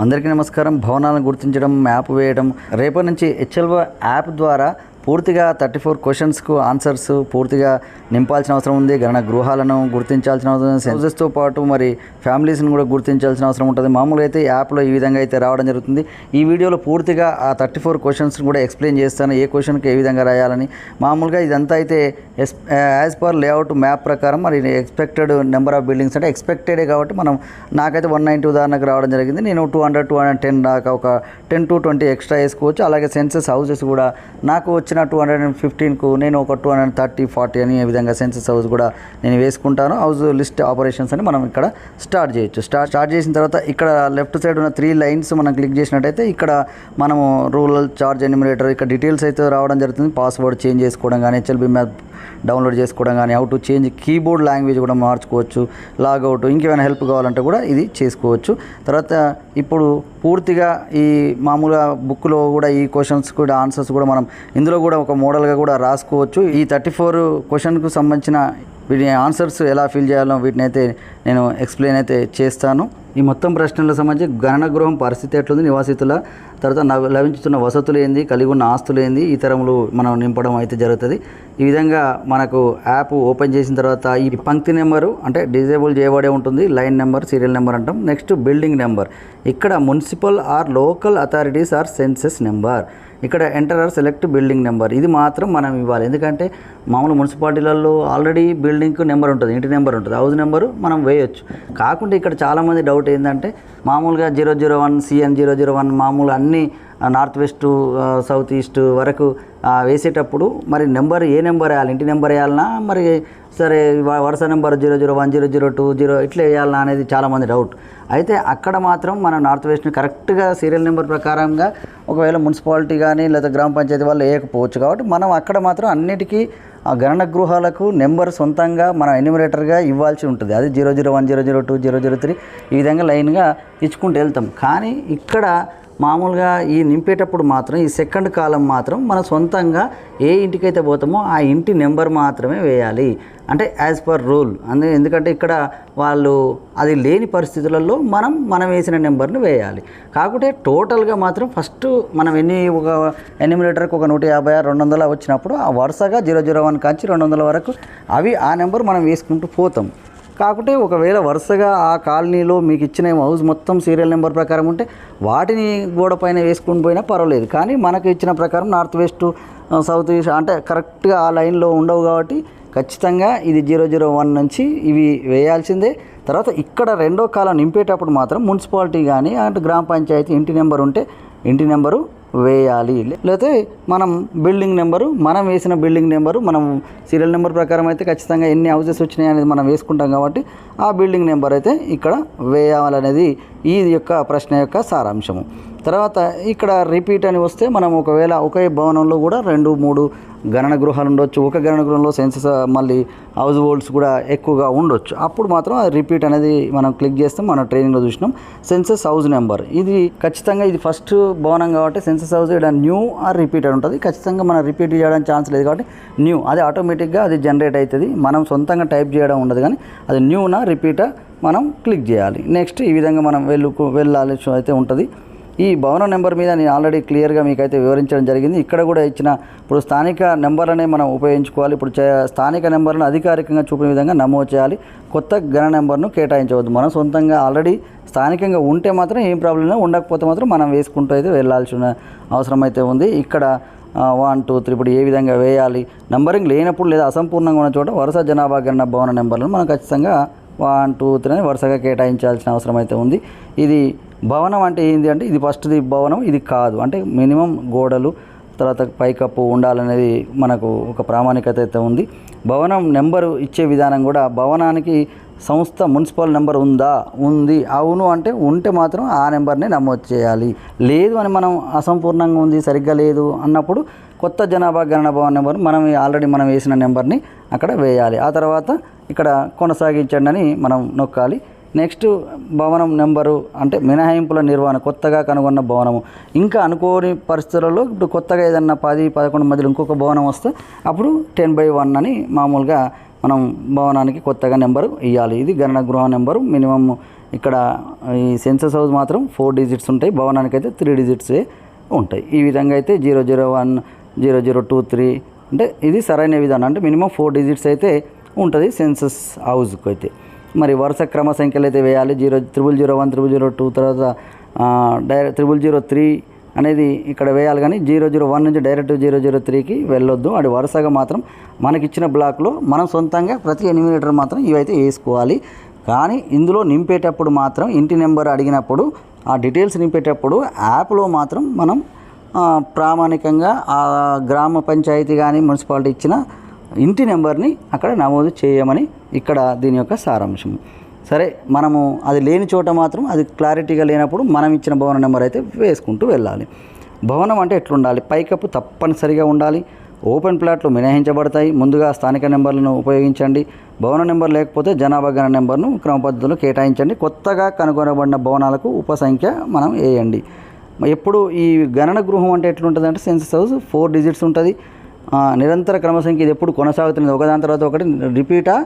అందరికీ నమస్కారం. భవనాలను గుర్తించడం, మ్యాప్ వేయడం, రేపటి నుంచి హెచ్ఎల్ఓ యాప్ ద్వారా పూర్తిగా 34 క్వశ్చన్స్కు ఆన్సర్స్ పూర్తిగా నింపాల్సిన అవసరం ఉంది. గణన గృహాలను గుర్తించాల్సిన అవసరం ఉంది. హౌసెస్తో పాటు మరి ఫ్యామిలీస్ని కూడా గుర్తించాల్సిన అవసరం ఉంటుంది. మామూలుగా అయితే యాప్లో ఈ విధంగా అయితే రావడం జరుగుతుంది. ఈ వీడియోలో పూర్తిగా ఆ 34 క్వశ్చన్స్ కూడా ఎక్స్ప్లెయిన్ చేస్తాను, ఏ క్వశ్చన్కి ఏ విధంగా రాయాలని. మామూలుగా ఇదంతా అయితే యాజ్ పర్ లేఅవుట్ మ్యాప్ ప్రకారం మరి ఎక్స్పెక్టెడ్ నెంబర్ ఆఫ్ బిల్డింగ్స్ అంటే ఎక్స్పెక్టెడే కాబట్టి మనం నాకైతే 190 ఉదాహరణకు రావడం జరిగింది. నేను 200, 210 దాకా ఒక 10 to 20 ఎక్స్ట్రా వేసుకోవచ్చు. అలాగే సెన్సెస్ హౌసెస్ కూడా నాకు వచ్చిన 215కు నేను ఒక 230, 40 అని ఏ విధంగా సెన్సెస్ హౌస్ కూడా నేను వేసుకుంటాను. హౌస్ లిస్ట్ ఆపరేషన్స్ అని మనం ఇక్కడ స్టార్ట్ చేయొచ్చు. స్టార్ట్ చేసిన తర్వాత ఇక్కడ లెఫ్ట్ సైడ్ ఉన్న 3 లైన్స్ మనం క్లిక్ చేసినట్టయితే ఇక్కడ మనము రూరల్ చార్జ్ ఎన్యూమరేటర్ ఇక్కడ డీటెయిల్స్ అయితే రావడం జరుగుతుంది. పాస్వర్డ్ చేంజ్ చేసుకోవడం కానీ, హెచ్ఎల్బి మ్యాప్ డౌన్లోడ్ చేసుకోవడం కానీ, how to change keyboard language కూడా మార్చుకోవచ్చు, లాగౌట్, ఇంకేమైనా హెల్ప్ కావాలంటే కూడా ఇది చేసుకోవచ్చు. తర్వాత ఇప్పుడు పూర్తిగా ఈ మామూలుగా బుక్లో కూడా ఈ క్వశ్చన్స్ కూడా ఆన్సర్స్ కూడా మనం ఇందులో కూడా ఒక మోడల్గా కూడా రాసుకోవచ్చు. ఈ 34 క్వశ్చన్కు సంబంధించిన వీటి ఆన్సర్స్ ఎలా ఫిల్ చేయాలో వీటిని అయితే నేను ఎక్స్ప్లెయిన్ అయితే చేస్తాను. ఈ మొత్తం ప్రశ్నలకు సంబంధించి గణన గృహం పరిస్థితి ఎట్లుంది, నివాసితుల తర్వాత లభించుతున్న వసతులు ఏంది, కలిగి ఉన్న ఆస్తులు ఏంది, ఈ తరములు మనం నింపడం అయితే జరుగుతుంది. ఈ విధంగా మనకు యాప్ ఓపెన్ చేసిన తర్వాత ఈ పంక్తి నెంబరు అంటే డిజేబుల్ చేయబడే ఉంటుంది. లైన్ నెంబర్, సీరియల్ నెంబర్ అంటాం. నెక్స్ట్ బిల్డింగ్ నెంబర్, ఇక్కడ municipal or local authorities or census number, ఇక్కడ enter or select building number, ఇది మాత్రం మనం ఇవ్వాలి. ఎందుకంటే మామూలు మున్సిపాలిటీలలో ఆల్రెడీ బిల్డింగ్కు నెంబర్ ఉంటుంది, ఇంటి నెంబర్ ఉంటుంది, హౌస్ నెంబరు మనం వేయొచ్చు. కాకుండా ఇక్కడ చాలామంది డౌట్ ఏంటంటే మామూలుగా 001 CN 001 మామూలు అన్నీ నార్త్ వెస్ట్ సౌత్ ఈస్ట్ వరకు వేసేటప్పుడు మరి నెంబర్ ఏ నెంబర్ వేయాలి, ఇంటి నెంబర్ వేయాలన్నా మరి సరే వరుస నెంబర్ 001 002 ఇట్లా వేయాలన్నా అనేది చాలామంది డౌట్. అయితే అక్కడ మాత్రం మనం నార్త్ వెస్ట్ని కరెక్ట్గా సీరియల్ నెంబర్ ప్రకారంగా ఒకవేళ మున్సిపాలిటీ కానీ లేదా గ్రామ పంచాయతీ వాళ్ళు వేయకపోవచ్చు. కాబట్టి మనం అక్కడ మాత్రం అన్నిటికీ ఆ గణన గృహాలకు నెంబర్ సొంతంగా మనం ఎన్యూమరేటర్గా ఇవ్వాల్సి ఉంటుంది. అది 001 002 003 ఈ విధంగా లైన్గా ఇచ్చుకుంటూ వెళ్తాం. కానీ ఇక్కడ మామూలుగా ఈ నింపేటప్పుడు మాత్రం ఈ సెకండ్ కాలం మాత్రం మన సొంతంగా ఏ ఇంటికైతే పోతామో ఆ ఇంటి నెంబర్ మాత్రమే వేయాలి, అంటే యాజ్ పర్ రూల్. ఎందుకంటే ఇక్కడ వాళ్ళు అది లేని పరిస్థితులలో మనం వేసిన నెంబర్ని వేయాలి. కాకపోతే టోటల్గా మాత్రం ఫస్ట్ మనం ఒక ఎన్యూమరేటర్కి ఒక 150, 200 వచ్చినప్పుడు ఆ వరుసగా 001 కాంచి 200 వరకు అవి ఆ నెంబర్ మనం వేసుకుంటూ పోతాం. కాకపోతే ఒకవేళ వరుసగా ఆ కాలనీలో మీకు ఇచ్చిన హౌస్ మొత్తం సీరియల్ నెంబర్ ప్రకారం ఉంటే వాటిని గోడ పైన వేసుకుని పోయినా పర్వాలేదు. కానీ మనకు ఇచ్చిన ప్రకారం నార్త్ వెస్ట్ సౌత్ ఈస్ట్ అంటే కరెక్ట్గా ఆ లైన్లో ఉండవు కాబట్టి ఖచ్చితంగా ఇది 001 నుంచి ఇవి వేయాల్సిందే. తర్వాత ఇక్కడ రెండో కాలం నింపేటప్పుడు మాత్రం మున్సిపాలిటీ కానీ అంటే గ్రామ పంచాయతీ ఇంటి నెంబర్ ఉంటే ఇంటి నెంబరు వేయాలి. లేకపోతే మనం బిల్డింగ్ నెంబరు మనం వేసిన బిల్డింగ్ నెంబరు మనం సీరియల్ నెంబర్ ప్రకారం అయితే ఖచ్చితంగా ఎన్ని హౌసెస్ వచ్చినాయి అనేది మనం వేసుకుంటాం కాబట్టి ఆ బిల్డింగ్ నెంబర్ అయితే ఇక్కడ వేయాలనేది ఈ యొక్క ప్రశ్న యొక్క సారాంశము. తర్వాత ఇక్కడ రిపీట్ అని వస్తే మనం ఒకవేళ ఒకే భవనంలో కూడా 2, 3 గణన గృహాలు ఉండొచ్చు. ఒక గణన గృహంలో సెన్సెస్ మళ్ళీ హౌస్ హోల్డ్స్ కూడా ఎక్కువగా ఉండొచ్చు. అప్పుడు మాత్రం రిపీట్ అనేది మనం క్లిక్ చేస్తాం. మనం ట్రైనింగ్లో చూసినాం సెన్సెస్ హౌస్ నెంబర్, ఇది ఖచ్చితంగా ఇది ఫస్ట్ భవనం కాబట్టి సెన్సెస్ హౌస్ ఇక్కడ న్యూ ఆర్ రిపీట్ అని ఉంటుంది. ఖచ్చితంగా మనం రిపీట్ చేయడానికి ఛాన్స్ లేదు కాబట్టి న్యూ, అది ఆటోమేటిక్గా అది జనరేట్ అవుతుంది. మనం సొంతంగా టైప్ చేయడం ఉండదు. కానీ అది న్యూనా రిపీటా మనం క్లిక్ చేయాలి. నెక్స్ట్ ఈ విధంగా మనం వెళ్ళాలి అయితే ఉంటుంది. ఈ భవనం నెంబర్ మీద నేను ఆల్రెడీ క్లియర్గా మీకైతే వివరించడం జరిగింది. ఇక్కడ కూడా ఇచ్చిన ఇప్పుడు స్థానిక నెంబర్లనే మనం ఉపయోగించుకోవాలి. ఇప్పుడు స్థానిక నెంబర్ను అధికారికంగా చూపిన విధంగా నమోదు చేయాలి. కొత్త గణన నెంబర్ను కేటాయించవద్దు. మనం సొంతంగా ఆల్రెడీ స్థానికంగా ఉంటే మాత్రం ఏం ప్రాబ్లం లేదు, ఉండకపోతే మాత్రం మనం వేసుకుంటూ అయితే వెళ్ళాల్సిన అవసరం అయితే ఉంది. ఇక్కడ 1, 2, 3 ఇప్పుడు ఏ విధంగా వేయాలి, నంబరింగ్ లేనప్పుడు లేదా అసంపూర్ణంగా ఉన్న చోట వరుస జనాభా గణన భవన నెంబర్లను మనం ఖచ్చితంగా 1, 2, 3 అని వరుసగా కేటాయించాల్సిన అవసరం అయితే ఉంది. ఇది భవనం అంటే ఏంటి అంటే ఇది ఫస్ట్ది భవనం, ఇది కాదు అంటే మినిమం గోడలు తర్వాత పైకప్పు ఉండాలనేది మనకు ఒక ప్రామాణికత అయితే ఉంది. భవనం నెంబరు ఇచ్చే విధానం కూడా భవనానికి సంస్థ మున్సిపల్ నెంబర్ ఉంది, అవును అంటే ఉంటే మాత్రం ఆ నెంబర్ని నమోదు చేయాలి. లేదు అని మనం అసంపూర్ణంగా ఉంది, సరిగ్గా లేదు అన్నప్పుడు కొత్త జనాభా గణన భవన నెంబర్ మనం వేసిన నెంబర్ని అక్కడ వేయాలి. ఆ తర్వాత ఇక్కడ కొనసాగించండి అని మనం నొక్కాలి. నెక్స్ట్ భవనం నెంబరు అంటే మినహాయింపుల నిర్వహణ, కొత్తగా కనుగొన్న భవనము, ఇంకా అనుకోని పరిస్థితులలో ఇప్పుడు కొత్తగా ఏదన్నా 10, 11 మధ్యలో ఇంకొక భవనం వస్తే అప్పుడు 10/1 అని మామూలుగా మనం భవనానికి కొత్తగా నెంబరు ఇవ్వాలి. ఇది గణన గృహ నెంబరు మినిమం ఇక్కడ ఈ సెన్సస్ హౌస్ మాత్రం 4 డిజిట్స్ ఉంటాయి, భవనానికి అయితే 3 డిజిట్సే ఉంటాయి. ఈ విధంగా అయితే 001 0023 అంటే ఇది సరైన విధానం. అంటే మినిమం 4 డిజిట్స్ అయితే ఉంటుంది సెన్సస్ హౌస్కి అయితే. మరి వరుస క్రమ సంఖ్యలు అయితే వేయాలి. 0001 0002 తర్వాత డైరెక్ట్ 0003 అనేది ఇక్కడ వేయాలి, కానీ 001 నుంచి డైరెక్ట్ 003కి వెళ్ళొద్దు. అది వరుసగా మాత్రం మనకిచ్చిన బ్లాక్లో మనం సొంతంగా ప్రతి ఎనిమినేటర్ మాత్రం ఇవైతే వేసుకోవాలి. కానీ ఇందులో నింపేటప్పుడు మాత్రం ఇంటి నెంబర్ అడిగినప్పుడు ఆ డీటెయిల్స్ నింపేటప్పుడు యాప్లో మాత్రం మనం ప్రామాణికంగా ఆ గ్రామ పంచాయతీ కానీ మున్సిపాలిటీ ఇచ్చిన ఇంటి నెంబర్ని అక్కడ నమోదు చేయమని ఇక్కడ దీని యొక్క సారాంశం. సరే, మనము అది లేని చోట మాత్రం అది క్లారిటీగా లేనప్పుడు మనం ఇచ్చిన భవన నెంబర్ అయితే వేసుకుంటూ వెళ్ళాలి. భవనం అంటే ఎట్లుండాలి? పైకప్పు తప్పనిసరిగా ఉండాలి. ఓపెన్ ప్లాట్లు మినహాయించబడతాయి. ముందుగా స్థానిక నెంబర్లను ఉపయోగించండి. భవన నెంబర్ లేకపోతే జనాభా గణన నెంబర్ను క్రమ పద్ధతిలో కేటాయించండి. కొత్తగా కనుగొనబడిన భవనాలకు ఉపసంఖ్య మనం వేయండి. ఎప్పుడు ఈ గణన గృహం అంటే ఎట్లుంటుంది అంటే సెన్సస్ హౌస్ 4 డిజిట్స్ ఉంటుంది. నిరంతర క్రమసంఖ్య ఇది ఎప్పుడు కొనసాగుతుంది, ఒకదాని తర్వాత ఒకటి రిపీటా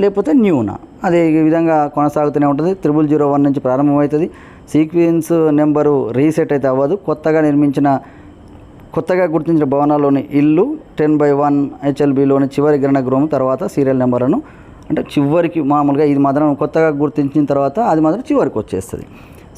లేకపోతే న్యూనా, అదే విధంగా కొనసాగుతూనే ఉంటుంది. 0001 నుంచి ప్రారంభమవుతుంది. సీక్వెన్స్ నెంబరు రీసెట్ అయితే అవ్వదు. కొత్తగా గుర్తించిన భవనాల్లోని ఇల్లు 10/1 HLBలోని చివరి గణన గృహం తర్వాత సీరియల్ నెంబర్లను అంటే చివరికి మామూలుగా ఇది మాత్రం కొత్తగా గుర్తించిన తర్వాత అది మాత్రం చివరికి వచ్చేస్తుంది.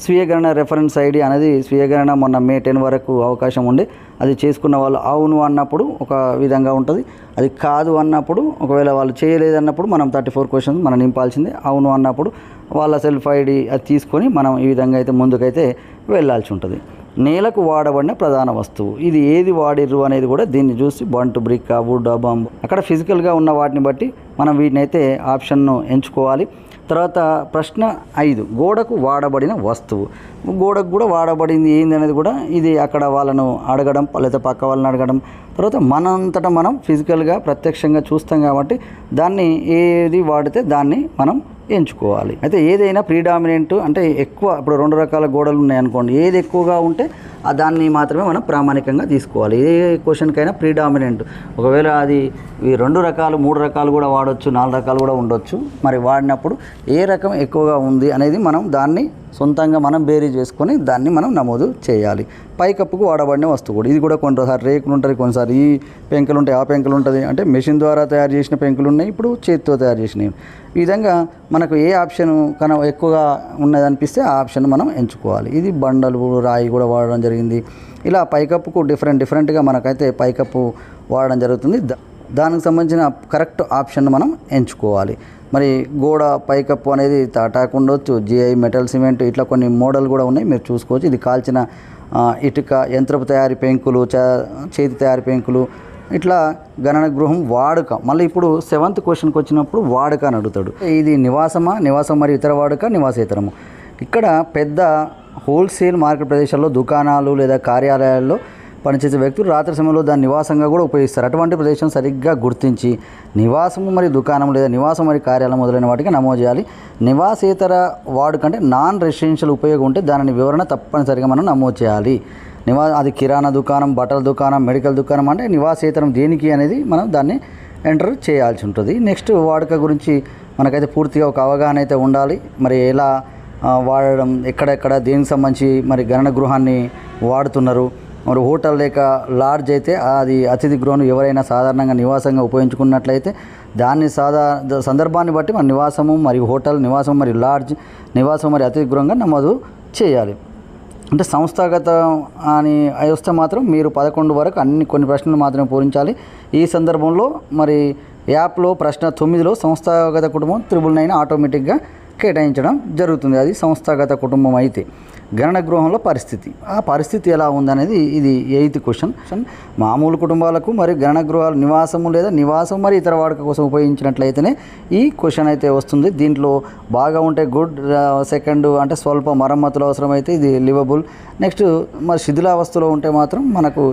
స్వీయ గణన రెఫరెన్స్ ఐడి అనేది స్వీయ గణన మొన్న May 10 వరకు అవకాశం ఉండే, అది చేసుకున్న వాళ్ళు అవును అన్నప్పుడు ఒక విధంగా ఉంటుంది, అది కాదు అన్నప్పుడు ఒకవేళ వాళ్ళు చేయలేదన్నప్పుడు మనం 34 క్వశ్చన్స్ మనం నింపాల్సిందే. అవును అన్నప్పుడు వాళ్ళ సెల్ఫ్ ఐడి అది తీసుకొని మనం ఈ విధంగా అయితే ముందుకైతే వెళ్ళాల్సి ఉంటుంది. నేలకు వాడబడిన ప్రధాన వస్తువు ఇది ఏది వాడిర్రు అనేది కూడా దీన్ని చూసి బంటు, బ్రిక్, వుడ్, బాంబు అక్కడ ఫిజికల్గా ఉన్న వాటిని బట్టి మనం వీటిని అయితే ఆప్షన్ను ఎంచుకోవాలి. తర్వాత ప్రశ్న 5, గోడకు వాడబడిన వస్తువు. గోడకు కూడా వాడబడింది ఏంది అనేది కూడా ఇది అక్కడ వాళ్ళను అడగడం లేదా పక్క వాళ్ళని అడగడం. తర్వాత మనంతటా మనం ఫిజికల్గా ప్రత్యక్షంగా చూస్తాం కాబట్టి దాన్ని ఏది వాడితే దాన్ని మనం ఎంచుకోవాలి. అయితే ఏదైనా ప్రీడామినెంట్ అంటే ఎక్కువ, ఇప్పుడు 2 రకాల గోడలు ఉన్నాయనుకోండి, ఏది ఎక్కువగా ఉంటే దాన్ని మాత్రమే మనం ప్రామాణికంగా తీసుకోవాలి. ఏ క్వశ్చన్కైనా ప్రీడామినెంట్, ఒకవేళ అది 2 రకాలు 3 రకాలు కూడా వాడవచ్చు, 4 రకాలు కూడా ఉండొచ్చు. మరి వాడినప్పుడు ఏ రకం ఎక్కువగా ఉంది అనేది మనం దాన్ని సొంతంగా మనం బేరీజ్ వేసుకొని దాన్ని మనం నమోదు చేయాలి. పైకప్పుకు వాడబడిన వస్తువు కూడా ఇది కూడా కొన్నిసారి రేకులు ఉంటుంది, కొన్నిసారి ఈ పెంకులు ఉంటాయి, ఆ పెంకులు ఉంటుంది. అంటే మెషిన్ ద్వారా తయారు చేసిన పెంకులు ఉన్నాయి, ఇప్పుడు చేతితో తయారు చేసినవి. ఈ విధంగా మనకు ఏ ఆప్షన్ కన్నా ఎక్కువగా ఉన్నదనిపిస్తే ఆ ఆప్షన్ మనం ఎంచుకోవాలి. ఇది బండలు, రాయి కూడా వాడడం జరిగింది. ఇలా పైకప్పుకు డిఫరెంట్గా మనకైతే పైకప్పు వాడడం జరుగుతుంది. దానికి సంబంధించిన కరెక్ట్ ఆప్షన్ మనం ఎంచుకోవాలి. మరి గోడ పైకప్పు అనేది తాటాకు ఉండొచ్చు, GI, మెటల్, సిమెంట్, ఇట్లా కొన్ని మోడల్ కూడా ఉన్నాయి, మీరు చూసుకోవచ్చు. ఇది కాల్చిన ఇటుక, యంత్రపు తయారీ పెంకులు, చేతి తయారీ పెంకులు, ఇట్లా గణన గృహం వాడుక. మళ్ళీ ఇప్పుడు 7th క్వశ్చన్కి వచ్చినప్పుడు వాడుక అని అడుగుతాడు. ఇది నివాసం మరియు ఇతర వాడుక, నివాసేతరము. ఇక్కడ పెద్ద హోల్సేల్ మార్కెట్ ప్రదేశాల్లో దుకాణాలు లేదా కార్యాలయాల్లో పనిచేసే వ్యక్తులు రాత్రి సమయంలో దాన్ని నివాసంగా కూడా ఉపయోగిస్తారు. అటువంటి ప్రదేశం సరిగ్గా గుర్తించి నివాసము మరియు దుకాణం లేదా నివాసం మరియు కార్యాలయం మొదలైన వాటికి నమోదు చేయాలి. నివాసేతర వాడుకంటే నాన్ రెసిడెన్షియల్ ఉపయోగం ఉంటే దానిని వివరణ తప్పనిసరిగా మనం నమోదు చేయాలి. అది కిరాణా దుకాణం, బట్టల దుకాణం, మెడికల్ దుకాణం అంటే నివాసేతరం దేనికి అనేది మనం దాన్ని ఎంటర్ చేయాల్సి ఉంటుంది. నెక్స్ట్ వాడుక గురించి మనకైతే పూర్తిగా ఒక అవగాహన అయితే ఉండాలి. మరి ఎలా వాడడం, ఎక్కడెక్కడ దేనికి సంబంధించి మరి గణన గృహాన్ని వాడుతున్నారు. మరి హోటల్ లేక లాడ్జ్ అయితే అది అతిథి గృహం ఎవరైనా సాధారణంగా నివాసంగా ఉపయోగించుకున్నట్లయితే దాన్ని సందర్భాన్ని బట్టి మన నివాసము మరియు హోటల్, నివాసం మరియు లాడ్జ్, నివాసం మరియు అతిథి గృహంగా నమోదు చేయాలి. అంటే సంస్థాగత అని వస్తే మాత్రం మీరు 11 వరకు కొన్ని ప్రశ్నలు మాత్రమే పూరించాలి. ఈ సందర్భంలో మరి యాప్లో ప్రశ్న 9లో సంస్థాగత కుటుంబం 999 ఆటోమేటిక్గా కేటాయించడం జరుగుతుంది. అది సంస్థాగత కుటుంబం అయితే. గణన గృహంలో ఆ పరిస్థితి ఎలా ఉందనేది ఇది 8th క్వశ్చన్. మామూలు కుటుంబాలకు మరియు గణన గృహాలు నివాసం మరియు ఇతర వాడుక కోసం ఉపయోగించినట్లయితేనే ఈ క్వశ్చన్ అయితే వస్తుంది. దీంట్లో బాగా ఉంటే గుడ్, సెకండ్ అంటే స్వల్ప మరమ్మతులు అవసరమైతే ఇది లివబుల్. నెక్స్ట్ మరి శిథిలావస్థలో ఉంటే మాత్రం మనకు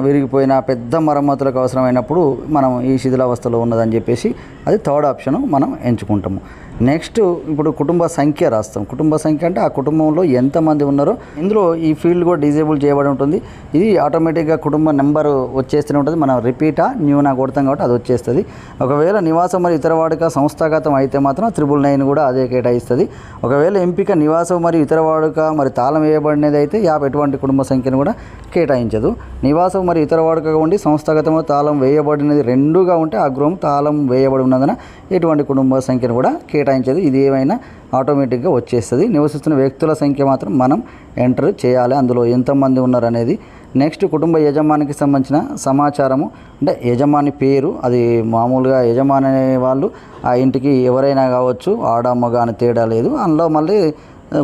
విరిగిపోయిన పెద్ద మరమ్మతులకు అవసరమైనప్పుడు మనం ఈ శిథిలావస్థలో ఉన్నదని చెప్పేసి అది థర్డ్ ఆప్షన్ మనం ఎంచుకుంటాము. నెక్స్ట్ ఇప్పుడు కుటుంబ సంఖ్య రాస్తాం. కుటుంబ సంఖ్య అంటే ఆ కుటుంబంలో ఎంతమంది ఉన్నారో ఇందులో ఈ ఫీల్డ్ కూడా డిజేబుల్ చేయబడి ఉంటుంది. ఇది ఆటోమేటిక్గా కుటుంబ నెంబర్ వచ్చేస్తూనే ఉంటుంది. మనం రిపీటా న్యూనా కొడతాం కాబట్టి అది వచ్చేస్తుంది. ఒకవేళ నివాసం మరియు ఇతర వాడుక సంస్థాగతం అయితే మాత్రం 999 కూడా అదే కేటాయిస్తుంది. ఒకవేళ ఎంపిక నివాసం మరియు ఇతర వాడుక మరి తాళం వేయబడినది అయితే యాప్ ఎటువంటి కుటుంబ సంఖ్యను కూడా కేటాయించదు. నివాసం మరియు ఇతర వాడుకగా ఉండి సంస్థాగతం తాళం వేయబడినది రెండుగా ఉంటే ఆ గృహం తాళం వేయబడి ఉన్నందున ఎటువంటి కుటుంబ సంఖ్యను కూడా కేటాయించదు. ఇది ఏమైనా ఆటోమేటిక్గా వచ్చేస్తుంది. నివసిస్తున్న వ్యక్తుల సంఖ్య మాత్రం మనం ఎంటర్ చేయాలి, అందులో ఎంతమంది ఉన్నారు అనేది. నెక్స్ట్ కుటుంబ యజమానికి సంబంధించిన సమాచారము అంటే యజమాని పేరు, అది మామూలుగా యజమాని వాళ్ళు ఆ ఇంటికి ఎవరైనా కావచ్చు, ఆడ మగ అని తేడా లేదు. అందులో మళ్ళీ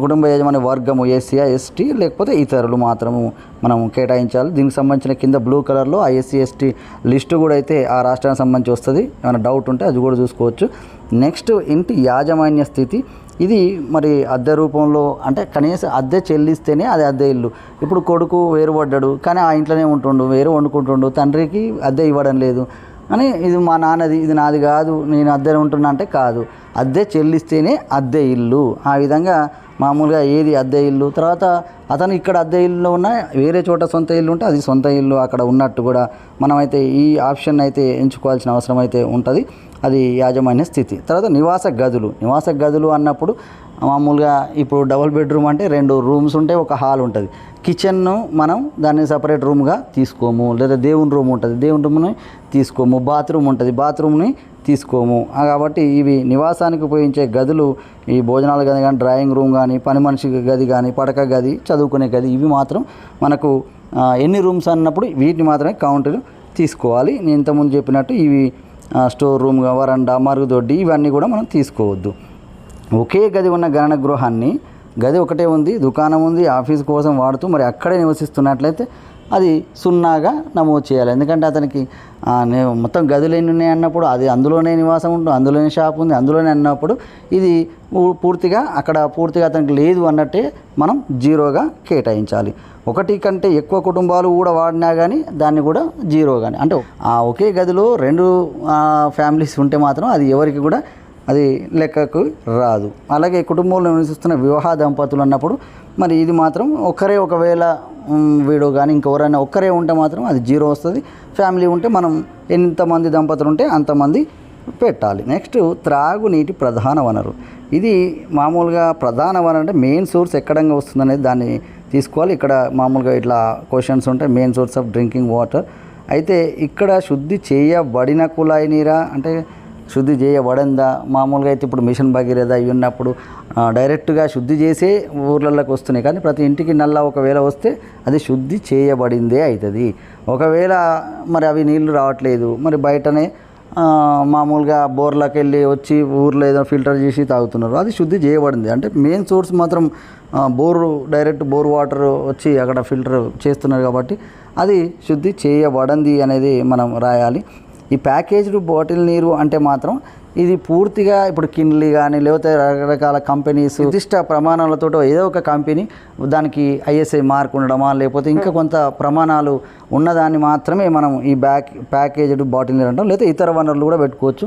కుటుంబ యజమాని వర్గము ఎస్సీ ఎస్టీ లేకపోతే ఇతరులు మాత్రము మనం కేటాయించాలి. దీనికి సంబంధించిన కింద బ్లూ కలర్లో ఆ ఎస్సీ ఎస్టీ లిస్టు కూడా అయితే ఆ రాష్ట్రానికి సంబంధించి వస్తుంది. ఏమైనా డౌట్ ఉంటే అది కూడా చూసుకోవచ్చు. నెక్స్ట్ ఇంటి యాజమాన్య స్థితి, ఇది మరి అద్దె రూపంలో అంటే కనీసం అద్దె చెల్లిస్తేనే అది అద్దె ఇల్లు. ఇప్పుడు కొడుకు వేరు పడ్డాడు కానీ ఆ ఇంట్లోనే ఉంటుండు, వేరు వండుకుంటుండు, తండ్రికి అద్దె ఇవ్వడం లేదు అని ఇది మా నాన్నది ఇది నాది కాదు నేను అద్దె ఉంటున్నా అంటే కాదు, అద్దె చెల్లిస్తేనే అద్దె ఇల్లు. ఆ విధంగా మామూలుగా ఏది అద్దె ఇల్లు, తర్వాత అతను ఇక్కడ అద్దె ఇల్లు ఉన్నా వేరే చోట సొంత ఇల్లు ఉంటే అది సొంత ఇల్లు అక్కడ ఉన్నట్టు కూడా మనమైతే ఈ ఆప్షన్ అయితే ఎంచుకోవాల్సిన అవసరం అయితే ఉంటుంది. అది యాజమాన్య స్థితి. తర్వాత నివాస గదులు. నివాస గదులు అన్నప్పుడు మామూలుగా ఇప్పుడు డబుల్ బెడ్రూమ్ అంటే 2 రూమ్స్ ఉంటాయి, ఒక హాల్ ఉంటుంది. కిచెన్ను మనం దాన్ని సపరేట్ రూమ్గా తీసుకోము, లేదా దేవుని రూమ్ ఉంటుంది, దేవుని రూమ్ని తీసుకోము, బాత్రూమ్ ఉంటుంది, బాత్రూమ్ని తీసుకోము. కాబట్టి ఇవి నివాసానికి ఉపయోగించే గదులు ఈ భోజనాల గది కానీ, డ్రాయింగ్ రూమ్ కానీ, పని మనిషి గది కానీ, పడక గది, చదువుకునే గది, ఇవి మాత్రం మనకు ఎన్ని రూమ్స్ అన్నప్పుడు వీటిని మాత్రమే కౌంటర్ తీసుకోవాలి. నేను ఇంతకుముందు చెప్పినట్టు ఇవి స్టోర్ రూమ్, వరండా, మరుగుదొడ్డి ఇవన్నీ కూడా మనం తీసుకోవద్దు. ఒకే గది ఉన్న గణన గృహాన్ని, గది ఒకటే ఉంది, దుకాణం ఉంది, ఆఫీస్ కోసం వాడుతూ మరి అక్కడే నివసిస్తున్నట్లయితే అది 0గా నమోదు చేయాలి. ఎందుకంటే అతనికి మొత్తం గదులు ఎన్ని ఉన్నాయి అన్నప్పుడు అది అందులోనే నివాసం ఉంటుంది, అందులోనే షాప్ ఉంది, అందులోనే అన్నప్పుడు ఇది పూర్తిగా అక్కడ పూర్తిగా అతనికి లేదు అన్నట్టే మనం 0గా కేటాయించాలి. 1 కంటే ఎక్కువ కుటుంబాలు కూడా వాడినా కానీ దాన్ని కూడా 0 కానీ, అంటే ఒకే గదిలో 2 ఫ్యామిలీస్ ఉంటే మాత్రం అది ఎవరికి కూడా అది లెక్కకు రాదు. అలాగే కుటుంబంలో నివసిస్తున్న వివాహ దంపతులు అన్నప్పుడు మరి ఇది మాత్రం ఒకరే, ఒకవేళ వీడు కానీ ఇంకెవరైనా ఒక్కరే ఉంటే మాత్రం అది 0 వస్తుంది. ఫ్యామిలీ ఉంటే మనం ఎంతమంది దంపతులు ఉంటే అంతమంది పెట్టాలి. నెక్స్ట్ త్రాగునీటి ప్రధాన వనరు. ఇది మామూలుగా ప్రధాన వనరు అంటే మెయిన్ సోర్స్ ఎక్కడంగా వస్తుంది అనేది దాన్ని తీసుకోవాలి. ఇక్కడ మామూలుగా ఇట్లా క్వశ్చన్స్ ఉంటాయి, main source of drinking water. అయితే ఇక్కడ శుద్ధి చేయబడిన కుళాయి నీరా అంటే శుద్ధి చేయబడిందా? మామూలుగా అయితే ఇప్పుడు మిషన్ భగీరథ అవి ఉన్నప్పుడు డైరెక్ట్గా శుద్ధి చేసే ఊర్లలోకి వస్తున్నాయి, కానీ ప్రతి ఇంటికి నల్ల ఒకవేళ వస్తే అది శుద్ధి చేయబడిందే అవుతుంది. ఒకవేళ మరి అవి నీళ్లు రావట్లేదు, మరి బయటనే మామూలుగా బోర్లోకి వెళ్ళి వచ్చి ఊర్లో ఏదో ఫిల్టర్ చేసి తాగుతున్నారు, అది శుద్ధి చేయబడింది. అంటే మెయిన్ సోర్స్ మాత్రం డైరెక్ట్ బోర్ వాటర్ వచ్చి అక్కడ ఫిల్టర్ చేస్తున్నారు కాబట్టి అది శుద్ధి చేయబడింది అనేది మనం రాయాలి. ఈ ప్యాకేజ్డ్ బాటిల్ నీరు అంటే మాత్రం ఇది పూర్తిగా ఇప్పుడు కిన్లీ కానీ లేకపోతే రకరకాల కంపెనీస్ నిర్దిష్ట ప్రమాణాలతో ఏదో ఒక కంపెనీ దానికి ఐఎస్ఐ మార్క్ ఉండడమా లేకపోతే ఇంకా కొంత ప్రమాణాలు ఉన్నదాన్ని మాత్రమే మనం ఈ ప్యాకేజ్డ్ బాటిల్ నీరు అంటాం. లేదా ఇతర వనరులు కూడా పెట్టుకోవచ్చు.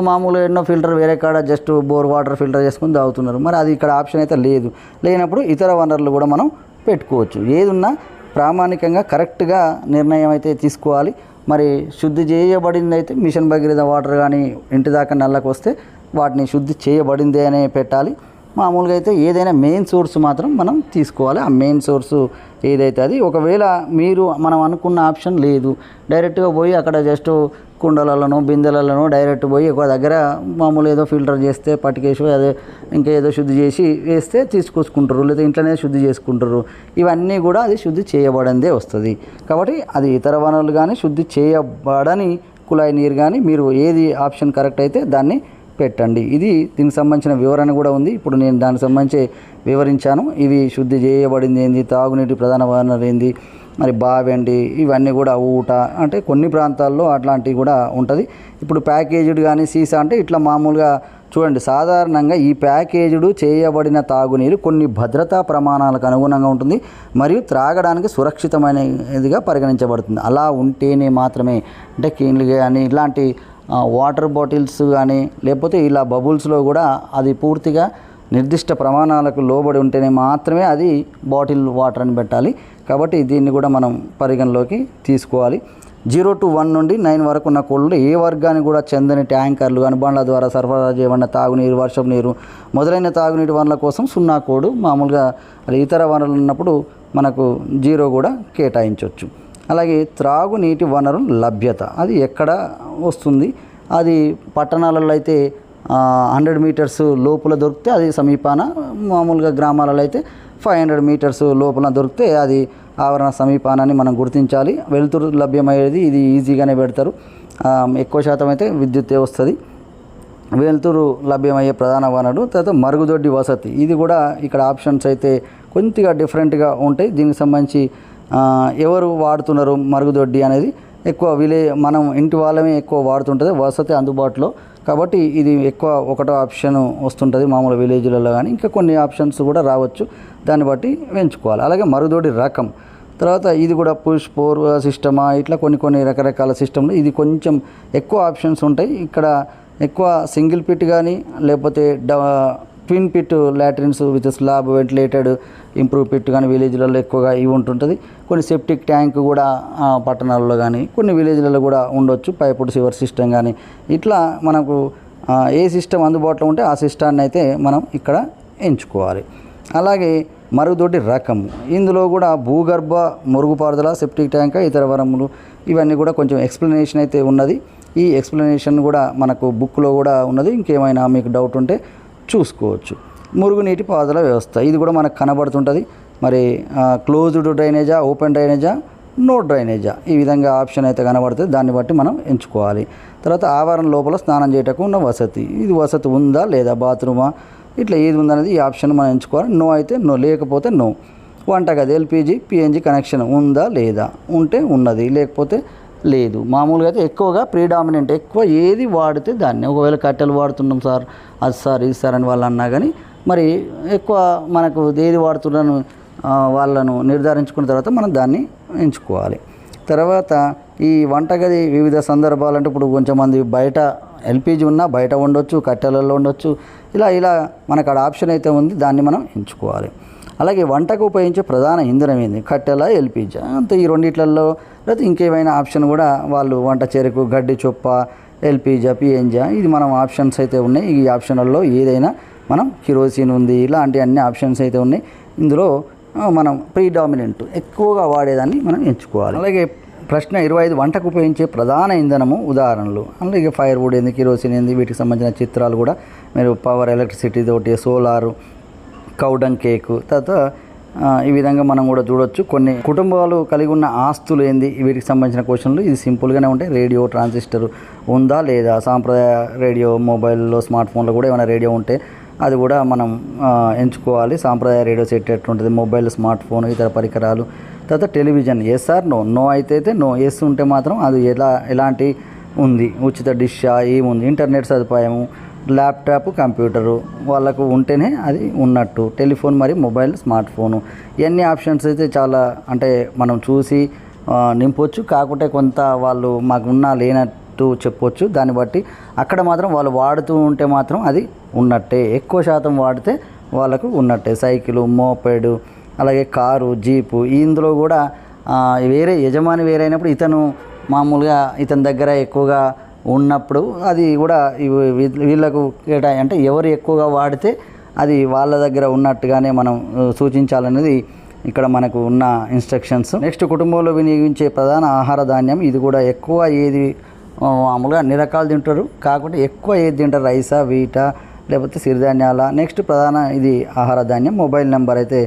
మామూలుగా ఎన్నో ఫిల్టర్ వేరే కాడ జస్ట్ బోర్ వాటర్ ఫిల్టర్ చేసుకుని తాగుతున్నారు, మరి అది ఇక్కడ ఆప్షన్ అయితే లేదు. లేనప్పుడు ఇతర వనరులు కూడా మనం పెట్టుకోవచ్చు. ఏదున్నా ప్రామాణికంగా కరెక్ట్గా నిర్ణయం అయితే తీసుకోవాలి. మరి శుద్ధి చేయబడింది అయితే మిషన్ భగీరథ వాటర్ కానీ ఇంటి దాకా నల్లకు వస్తే వాటిని శుద్ధి చేయబడిందే అనే పెట్టాలి. మామూలుగా అయితే ఏదైనా మెయిన్ సోర్స్ మాత్రం మనం తీసుకోవాలి. ఆ మెయిన్ సోర్సు ఏదైతే అది ఒకవేళ మనం అనుకున్న ఆప్షన్ లేదు, డైరెక్ట్గా పోయి అక్కడ జస్ట్ కుండలలోనో బిందెలలోనో డైరెక్ట్ పోయి ఒక దగ్గర మామూలు ఏదో ఫిల్టర్ చేస్తే పట్టుకేసి అదే ఇంకేదో శుద్ధి చేసి వేస్తే తీసుకొచ్చుకుంటారు, లేదా ఇంట్లోనే శుద్ధి చేసుకుంటారు. ఇవన్నీ కూడా అది శుద్ధి చేయబడిందే వస్తుంది. కాబట్టి అది ఇతర వనరులు కానీ శుద్ధి చేయబడని కుళాయి నీరు కానీ మీరు ఏది ఆప్షన్ కరెక్ట్ అయితే దాన్ని పెట్టండి. ఇది దీనికి సంబంధించిన వివరణ కూడా ఉంది. ఇప్పుడు నేను దానికి సంబంధించి వివరించాను. ఇవి శుద్ధి చేయబడింది ఏంది, తాగునీటి ప్రధాన వనరు ఏంది, మరి బావి అండి, ఇవన్నీ కూడా ఊట అంటే కొన్ని ప్రాంతాల్లో అట్లాంటివి కూడా ఉంటుంది. ఇప్పుడు ప్యాకేజ్డ్ కానీ సీసా అంటే ఇట్లా మామూలుగా చూడండి, సాధారణంగా ఈ ప్యాకేజ్డ్ చేయబడిన తాగునీరు కొన్ని భద్రతా ప్రమాణాలకు అనుగుణంగా ఉంటుంది మరియు త్రాగడానికి సురక్షితమైనదిగా పరిగణించబడుతుంది. అలా ఉంటేనే మాత్రమే అంటే కిన్లీ కానీ ఇలాంటి వాటర్ బాటిల్స్ కానీ లేకపోతే ఇలా బబుల్స్లో కూడా అది పూర్తిగా నిర్దిష్ట ప్రమాణాలకు లోబడి ఉంటేనే మాత్రమే అది బాటిల్ వాటర్ అని పెట్టాలి. కాబట్టి దీన్ని కూడా మనం పరిగణలోకి తీసుకోవాలి. 0 to 1 నుండి 9 వరకు ఉన్న కోళ్ళు ఏ వర్గానికి కూడా చెందని ట్యాంకర్లు కానీ బండ్ల ద్వారా సరఫరా చేయబడిన తాగునీరు, వర్షపు నీరు మొదలైన తాగునీటి వనరుల కోసం 0 కోడ్. మామూలుగా ఇతర వనరులు ఉన్నప్పుడు మనకు 0 కూడా కేటాయించవచ్చు. అలాగే త్రాగునీటి వనరుల లభ్యత అది ఎక్కడ వస్తుంది, అది పట్టణాలలో అయితే 100 మీటర్స్ లోపల దొరికితే అది సమీపాన, మామూలుగా గ్రామాలలో అయితే 500 మీటర్స్ లోపల దొరికితే అది ఆవరణ సమీపానాన్ని మనం గుర్తించాలి. వెలుతురు లభ్యమయ్యేది ఇది ఈజీగానే పెడతారు. ఎక్కువ శాతం అయితే విద్యుత్తే వస్తుంది. వెలుతురు లభ్యమయ్యే ప్రధాన వనరు. తర్వాత మరుగుదొడ్డి వసతి, ఇది కూడా ఇక్కడ ఆప్షన్స్ అయితే కొద్దిగా డిఫరెంట్గా ఉంటాయి. దీనికి సంబంధించి ఎవరు వాడుతున్నారు మరుగుదొడ్డి అనేది ఎక్కువ మనం ఇంటి వాళ్ళమే ఎక్కువ వాడుతుంటుంది, వసతి అందుబాటులో. కాబట్టి ఇది ఎక్కువ ఒకటో ఆప్షన్ వస్తుంటుంది మామూలు విలేజ్లలో. కానీ ఇంకా కొన్ని ఆప్షన్స్ కూడా రావచ్చు, దాన్ని బట్టి ఎంచుకోవాలి. అలాగే మరుగుదొడ్డి రకం, తర్వాత ఇది కూడా పుష్ పోర్ సిస్టమా, ఇట్లా కొన్ని రకరకాల సిస్టమ్లు. ఇది కొంచెం ఎక్కువ ఆప్షన్స్ ఉంటాయి. ఇక్కడ ఎక్కువ సింగిల్ పిట్ కానీ లేకపోతే twin pit latrines with slab ventilated improve pit కానీ విలేజ్లలో ఎక్కువగా ఇవి ఉంటుంటుంది. కొన్ని సెప్టిక్ ట్యాంక్ కూడా పట్టణాలలో కానీ కొన్ని విలేజ్లలో కూడా ఉండొచ్చు, పైపుడ్ సివర్ సిస్టమ్ కానీ. ఇట్లా మనకు ఏ సిస్టమ్ అందుబాటులో ఉంటే ఆ సిస్టాన్ని అయితే మనం ఇక్కడ ఎంచుకోవాలి. అలాగే మరుగుదొడ్డి రకం, ఇందులో కూడా భూగర్భ మురుగుపారుదల, సెప్టిక్ ట్యాంక్, ఇతర వనరులు ఇవన్నీ కూడా కొంచెం ఎక్స్ప్లెనేషన్ అయితే ఉన్నది. ఈ ఎక్స్ప్లెనేషన్ కూడా మనకు బుక్లో కూడా ఉన్నది. ఇంకేమైనా మీకు డౌట్ ఉంటే చూసుకోవచ్చు. మురుగునీటి పారుదల వ్యవస్థ, ఇది కూడా మనకు కనబడుతుంటుంది. మరి క్లోజ్డ్ డ్రైనేజా, ఓపెన్ డ్రైనేజా, నో డ్రైనేజా, ఈ విధంగా ఆప్షన్ అయితే కనబడుతుంది. దాన్ని బట్టి మనం ఎంచుకోవాలి. తర్వాత ఆవరణ లోపల స్నానం చేయటకు ఉన్న వసతి, ఇది వసతి ఉందా లేదా, బాత్రూమా, ఇట్లా ఏది ఉందనేది ఈ ఆప్షన్ మనం ఎంచుకోవాలి. నో అయితే నో, లేకపోతే నో. వంటగది ఎల్పిజి పిఎన్జి కనెక్షన్ ఉందా లేదా, ఉంటే ఉన్నది, లేకపోతే లేదు. మామూలుగా అయితే ఎక్కువగా ప్రీడామినెంట్ ఎక్కువ ఏది వాడితే దాన్ని, ఒకవేళ కట్టెలు వాడుతున్నాం సార్ అది సార్ ఇది సార్ అని వాళ్ళు అన్నా కానీ మరి ఎక్కువ మనకు ఏది వాడుతున్నాను వాళ్ళను నిర్ధారించుకున్న తర్వాత మనం దాన్ని ఎంచుకోవాలి. తర్వాత ఈ వంటగది వివిధ సందర్భాలు అంటే ఇప్పుడు కొంచెం మంది బయట ఎల్పిజి ఉన్నా బయట ఉండొచ్చు, కట్టెలలో ఉండొచ్చు, ఇలా మనకు అక్కడ ఆప్షన్ అయితే ఉంది, దాన్ని మనం ఎంచుకోవాలి. అలాగే వంటకు ఉపయోగించే ప్రధాన ఇంధనం ఏంది, కట్టెల, ఎల్పిజి, అంతే. ఈ రెండిట్లలో లేకపోతే ఇంకేమైనా ఆప్షన్ కూడా వాళ్ళు వంట చెరుకు, గడ్డి చొప్ప, ఎల్పిజి, పిఎన్జి, ఇది మనం ఆప్షన్స్ అయితే ఉన్నాయి. ఈ ఆప్షన్లలో ఏదైనా మనం కిరోసిన్ ఉంది, ఇలాంటి అన్ని ఆప్షన్స్ అయితే ఉన్నాయి. ఇందులో మనం ప్రీడామినెంట్ ఎక్కువగా వాడేదాన్ని మనం ఎంచుకోవాలి. అలాగే ప్రశ్న 25, వంటకు ఉపయోగించే ప్రధాన ఇంధనము ఉదాహరణలు. అలాగే ఫైర్ వుడ్ ఏంది, కిరోసిన్ ఏంది, వీటికి సంబంధించిన చిత్రాలు కూడా మీరు పవర్, ఎలక్ట్రిసిటీ తోటి, సోలారు, కౌడంగ్ కేకు, తర్వాత ఈ విధంగా మనం కూడా చూడొచ్చు. కొన్ని కుటుంబాలు కలిగి ఉన్న ఆస్తులు ఏంది, వీటికి సంబంధించిన క్వశ్చన్లు. ఇది సింపుల్గానే ఉంటాయి. రేడియో, ట్రాన్సిస్టర్ ఉందా లేదా, సాంప్రదాయ రేడియో, మొబైల్లో, స్మార్ట్ ఫోన్లో కూడా ఏమైనా రేడియో ఉంటే అది కూడా మనం ఎంచుకోవాలి. సాంప్రదాయ రేడియో సెట్ ఎట్లుంటుంది, మొబైల్, స్మార్ట్ ఫోన్, ఇతర పరికరాలు. తర్వాత television yes or no, no అయితే నో, ఎస్ ఉంటే మాత్రం అది ఎలాంటి ఉంది, ఉచిత డిషా, ఏముంది, ఇంటర్నెట్ సదుపాయము, ల్యాప్టాప్, కంప్యూటరు వాళ్ళకు ఉంటేనే అది ఉన్నట్టు. టెలిఫోన్ మరియు మొబైల్, స్మార్ట్ ఫోను, ఇవన్నీ ఆప్షన్స్ అయితే చాలా అంటే మనం చూసి నింపొచ్చు. కాకుంటే కొంత వాళ్ళు మాకు ఉన్నా లేనట్టు చెప్పొచ్చు. దాన్ని బట్టి అక్కడ మాత్రం వాళ్ళు వాడుతూ ఉంటే మాత్రం అది ఉన్నట్టే, ఎక్కువ శాతం వాడితే వాళ్ళకు ఉన్నట్టే. సైకిలు, మోపెడు, అలాగే కారు, జీపు, ఇందులో కూడా వేరే యజమాని వేరైనప్పుడు ఇతను మామూలుగా ఇతని దగ్గర ఎక్కువగా ఉన్నప్పుడు అది కూడా వీళ్ళకు అంటే ఎవరు ఎక్కువగా వాడితే అది వాళ్ళ దగ్గర ఉన్నట్టుగానే మనం సూచించాలనేది ఇక్కడ మనకు ఉన్న ఇన్స్ట్రక్షన్స్. నెక్స్ట్, కుటుంబంలో వినియోగించే ప్రధాన ఆహార ధాన్యం, ఇది కూడా ఎక్కువ ఏది మామూలుగా అన్ని రకాలు తింటారు, కాకుండా ఎక్కువ ఏది తింటారు, రైసా, వీటా, లేకపోతే సిరిధాన్యాల. నెక్స్ట్ ప్రధాన ఇది ఆహార ధాన్యం. మొబైల్ నెంబర్ అయితే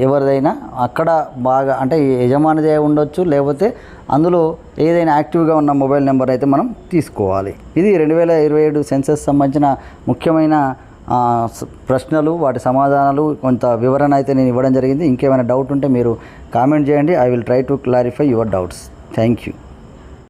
ఎవరిదైనా అక్కడ బాగా అంటే యజమానిదే ఉండొచ్చు, లేకపోతే అందులో ఏదైనా యాక్టివ్గా ఉన్న మొబైల్ నెంబర్ అయితే మనం తీసుకోవాలి. ఇది 2027 సెన్సస్ సంబంధించిన ముఖ్యమైన ప్రశ్నలు, వాటి సమాధానాలు, కొంత వివరణ అయితే నేను ఇవ్వడం జరిగింది. ఇంకేమైనా డౌట్ ఉంటే మీరు కామెంట్ చేయండి. I will try to clarify your doubts. Thank you.